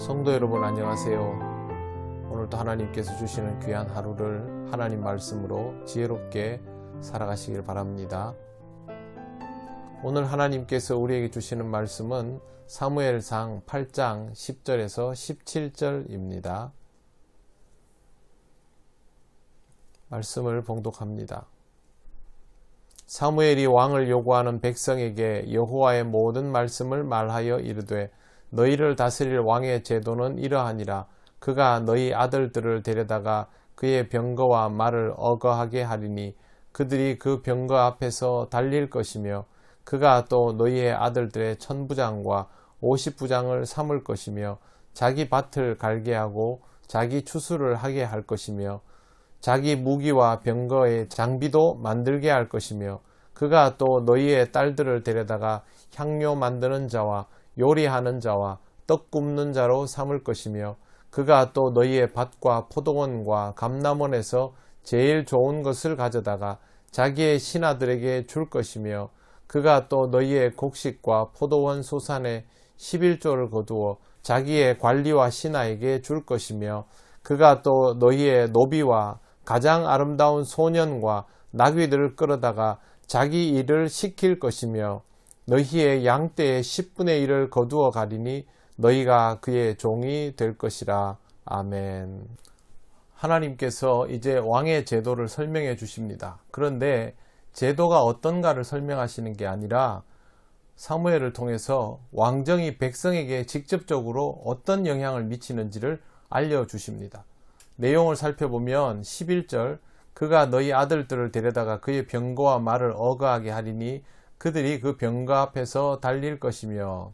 성도 여러분 안녕하세요. 오늘도 하나님께서 주시는 귀한 하루를 하나님 말씀으로 지혜롭게 살아가시길 바랍니다. 오늘 하나님께서 우리에게 주시는 말씀은 사무엘상 8장 10절에서 17절입니다. 말씀을 봉독합니다. 사무엘이 왕을 요구하는 백성에게 여호와의 모든 말씀을 말하여 이르되 너희를 다스릴 왕의 제도는 이러하니라. 그가 너희 아들들을 데려다가 그의 병거와 말을 어거하게 하리니 그들이 그 병거 앞에서 달릴 것이며 그가 또 너희의 아들들의 천부장과 50부장을 삼을 것이며 자기 밭을 갈게 하고 자기 추수를 하게 할 것이며 자기 무기와 병거의 장비도 만들게 할 것이며 그가 또 너희의 딸들을 데려다가 향료 만드는 자와 요리하는 자와 떡 굽는 자로 삼을 것이며 그가 또 너희의 밭과 포도원과 감람원에서 제일 좋은 것을 가져다가 자기의 신하들에게 줄 것이며 그가 또 너희의 곡식과 포도원 소산의 11조를 거두어 자기의 관리와 신하에게 줄 것이며 그가 또 너희의 노비와 가장 아름다운 소년과 나귀들을 끌어다가 자기 일을 시킬 것이며 너희의 양떼의 10분의 1을 거두어 가리니 너희가 그의 종이 될 것이라. 아멘. 하나님께서 이제 왕의 제도를 설명해 주십니다. 그런데 제도가 어떤가를 설명하시는 게 아니라 사무엘을 통해서 왕정이 백성에게 직접적으로 어떤 영향을 미치는지를 알려주십니다. 내용을 살펴보면 11절 그가 너희 아들들을 데려다가 그의 병거와 말을 어거하게 하리니 그들이 그 병거 앞에서 달릴 것이며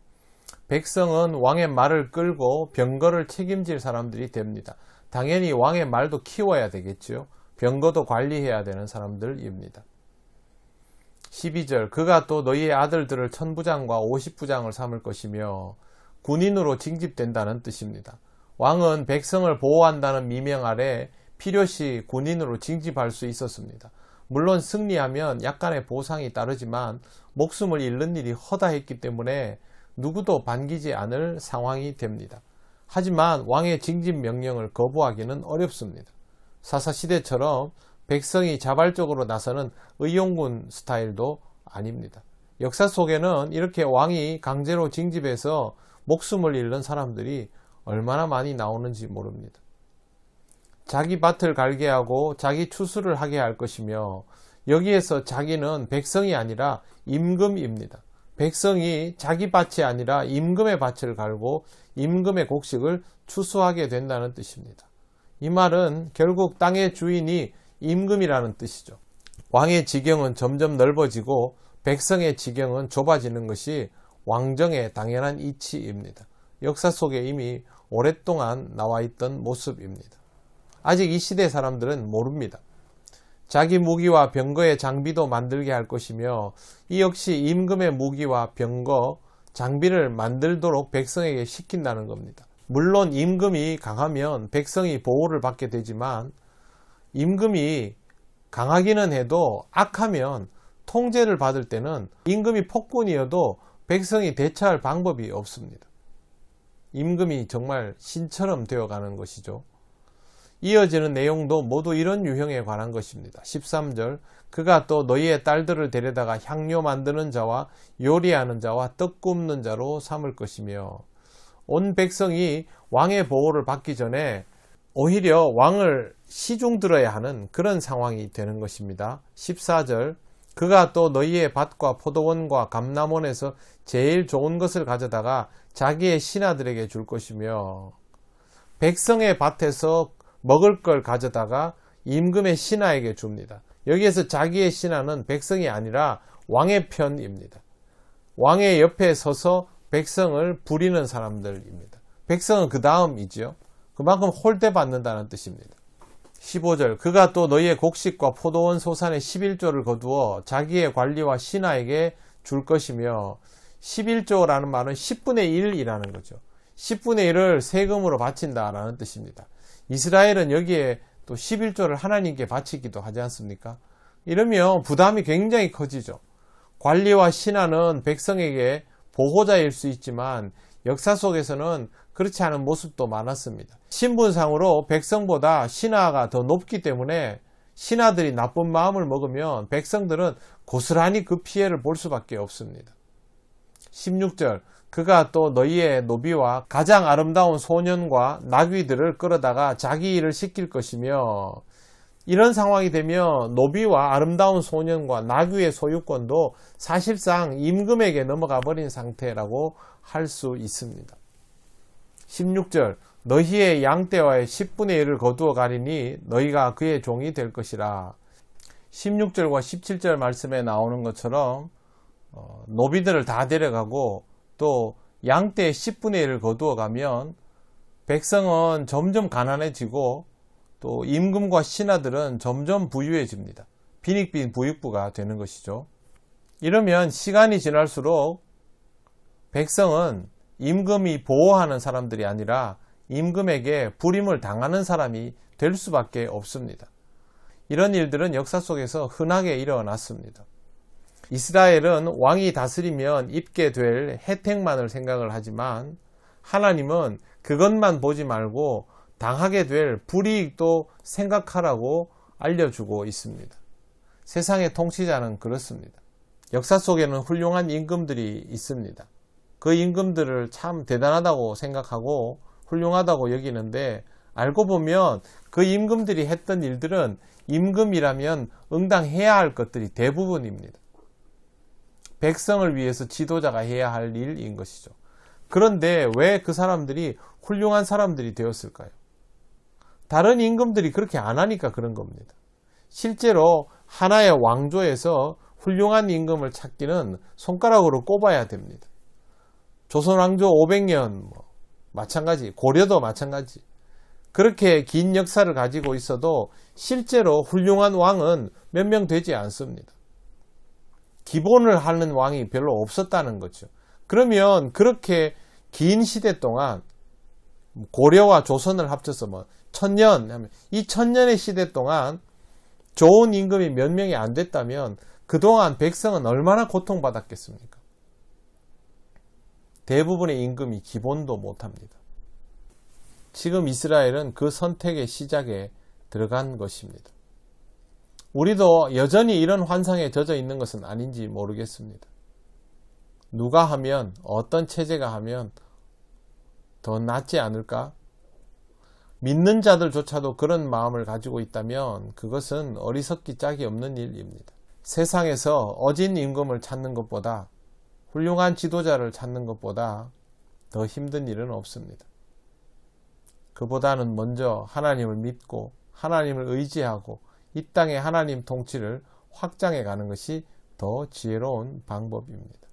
백성은 왕의 말을 끌고 병거를 책임질 사람들이 됩니다. 당연히 왕의 말도 키워야 되겠죠. 병거도 관리해야 되는 사람들입니다. 12절 그가 또 너희의 아들들을 천부장과 50부장을 삼을 것이며 군인으로 징집된다는 뜻입니다. 왕은 백성을 보호한다는 미명 아래 필요시 군인으로 징집할 수 있었습니다. 물론 승리하면 약간의 보상이 따르지만 목숨을 잃는 일이 허다했기 때문에 누구도 반기지 않을 상황이 됩니다. 하지만 왕의 징집 명령을 거부하기는 어렵습니다. 사사시대처럼 백성이 자발적으로 나서는 의용군 스타일도 아닙니다. 역사 속에는 이렇게 왕이 강제로 징집해서 목숨을 잃는 사람들이 얼마나 많이 나오는지 모릅니다. 자기 밭을 갈게 하고 자기 추수를 하게 할 것이며 여기에서 자기는 백성이 아니라 임금입니다. 백성이 자기 밭이 아니라 임금의 밭을 갈고 임금의 곡식을 추수하게 된다는 뜻입니다. 이 말은 결국 땅의 주인이 임금이라는 뜻이죠. 왕의 지경은 점점 넓어지고 백성의 지경은 좁아지는 것이 왕정의 당연한 이치입니다. 역사 속에 이미 오랫동안 나와 있던 모습입니다. 아직 이 시대 사람들은 모릅니다. 자기 무기와 병거의 장비도 만들게 할 것이며 이 역시 임금의 무기와 병거, 장비를 만들도록 백성에게 시킨다는 겁니다. 물론 임금이 강하면 백성이 보호를 받게 되지만 임금이 강하기는 해도 악하면 통제를 받을 때는 임금이 폭군이어도 백성이 대처할 방법이 없습니다. 임금이 정말 신처럼 되어가는 것이죠. 이어지는 내용도 모두 이런 유형에 관한 것입니다. 13절 그가 또 너희의 딸들을 데려다가 향료 만드는 자와 요리하는 자와 떡 굽는 자로 삼을 것이며 온 백성이 왕의 보호를 받기 전에 오히려 왕을 시중 들어야 하는 그런 상황이 되는 것입니다. 14절 그가 또 너희의 밭과 포도원과 감람원에서 제일 좋은 것을 가져다가 자기의 신하들에게 줄 것이며 백성의 밭에서 먹을 걸 가져다가 임금의 신하에게 줍니다. 여기에서 자기의 신하는 백성이 아니라 왕의 편입니다. 왕의 옆에 서서 백성을 부리는 사람들입니다. 백성은 그 다음이죠. 그만큼 홀대받는다는 뜻입니다. 15절 그가 또 너희의 곡식과 포도원 소산의 11조를 거두어 자기의 관리와 신하에게 줄 것이며 11조라는 말은 10분의 1이라는 거죠. 10분의 1을 세금으로 바친다라는 뜻입니다. 이스라엘은 여기에 또 11조를 하나님께 바치기도 하지 않습니까? 이러면 부담이 굉장히 커지죠. 관리와 신하는 백성에게 보호자일 수 있지만 역사 속에서는 그렇지 않은 모습도 많았습니다. 신분상으로 백성보다 신하가 더 높기 때문에 신하들이 나쁜 마음을 먹으면 백성들은 고스란히 그 피해를 볼 수밖에 없습니다. 16절, 그가 또 너희의 노비와 가장 아름다운 소년과 나귀들을 끌어다가 자기 일을 시킬 것이며, 이런 상황이 되면 노비와 아름다운 소년과 나귀의 소유권도 사실상 임금에게 넘어가 버린 상태라고 할 수 있습니다. 16절, 너희의 양떼와의 10분의 1을 거두어 가리니 너희가 그의 종이 될 것이라. 16절과 17절 말씀에 나오는 것처럼 노비들을 다 데려가고 또 양떼의 10분의 1을 거두어 가면 백성은 점점 가난해지고 또 임금과 신하들은 점점 부유해집니다. 빈익빈 부익부가 되는 것이죠. 이러면 시간이 지날수록 백성은 임금이 보호하는 사람들이 아니라 임금에게 불임을 당하는 사람이 될 수밖에 없습니다. 이런 일들은 역사 속에서 흔하게 일어났습니다. 이스라엘은 왕이 다스리면 입게 될 혜택만을 생각을 하지만 하나님은 그것만 보지 말고 당하게 될 불이익도 생각하라고 알려주고 있습니다. 세상의 통치자는 그렇습니다. 역사 속에는 훌륭한 임금들이 있습니다. 그 임금들을 참 대단하다고 생각하고 훌륭하다고 여기는데, 알고 보면 그 임금들이 했던 일들은 임금이라면 응당해야 할 것들이 대부분입니다. 백성을 위해서 지도자가 해야 할 일인 것이죠. 그런데 왜 그 사람들이 훌륭한 사람들이 되었을까요? 다른 임금들이 그렇게 안 하니까 그런 겁니다. 실제로 하나의 왕조에서 훌륭한 임금을 찾기는 손가락으로 꼽아야 됩니다. 조선 왕조 500년 마찬가지, 고려도 마찬가지. 그렇게 긴 역사를 가지고 있어도 실제로 훌륭한 왕은 몇 명 되지 않습니다. 기본을 하는 왕이 별로 없었다는 거죠. 그러면 그렇게 긴 시대 동안 고려와 조선을 합쳐서 1000년, 이 1000년의 시대 동안 좋은 임금이 몇 명이 안 됐다면 그동안 백성은 얼마나 고통받았겠습니까? 대부분의 임금이 기본도 못합니다. 지금 이스라엘은 그 선택의 시작에 들어간 것입니다. 우리도 여전히 이런 환상에 젖어 있는 것은 아닌지 모르겠습니다. 누가 하면, 어떤 체제가 하면 더 낫지 않을까? 믿는 자들조차도 그런 마음을 가지고 있다면 그것은 어리석기 짝이 없는 일입니다. 세상에서 어진 임금을 찾는 것보다, 훌륭한 지도자를 찾는 것보다 더 힘든 일은 없습니다. 그보다는 먼저 하나님을 믿고 하나님을 의지하고 이 땅의 하나님 통치를 확장해 가는 것이 더 지혜로운 방법입니다.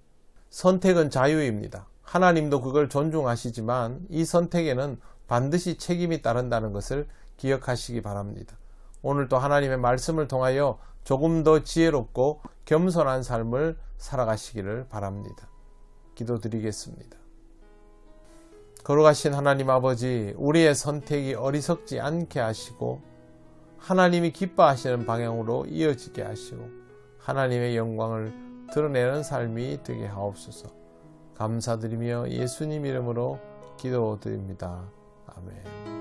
선택은 자유입니다. 하나님도 그걸 존중하시지만 이 선택에는 반드시 책임이 따른다는 것을 기억하시기 바랍니다. 오늘도 하나님의 말씀을 통하여 조금 더 지혜롭고 겸손한 삶을 살아가시기를 바랍니다. 기도드리겠습니다. 거룩하신 하나님 아버지, 우리의 선택이 어리석지 않게 하시고 하나님이 기뻐하시는 방향으로 이어지게 하시고 하나님의 영광을 드러내는 삶이 되게 하옵소서. 감사드리며 예수님 이름으로 기도드립니다. 아멘.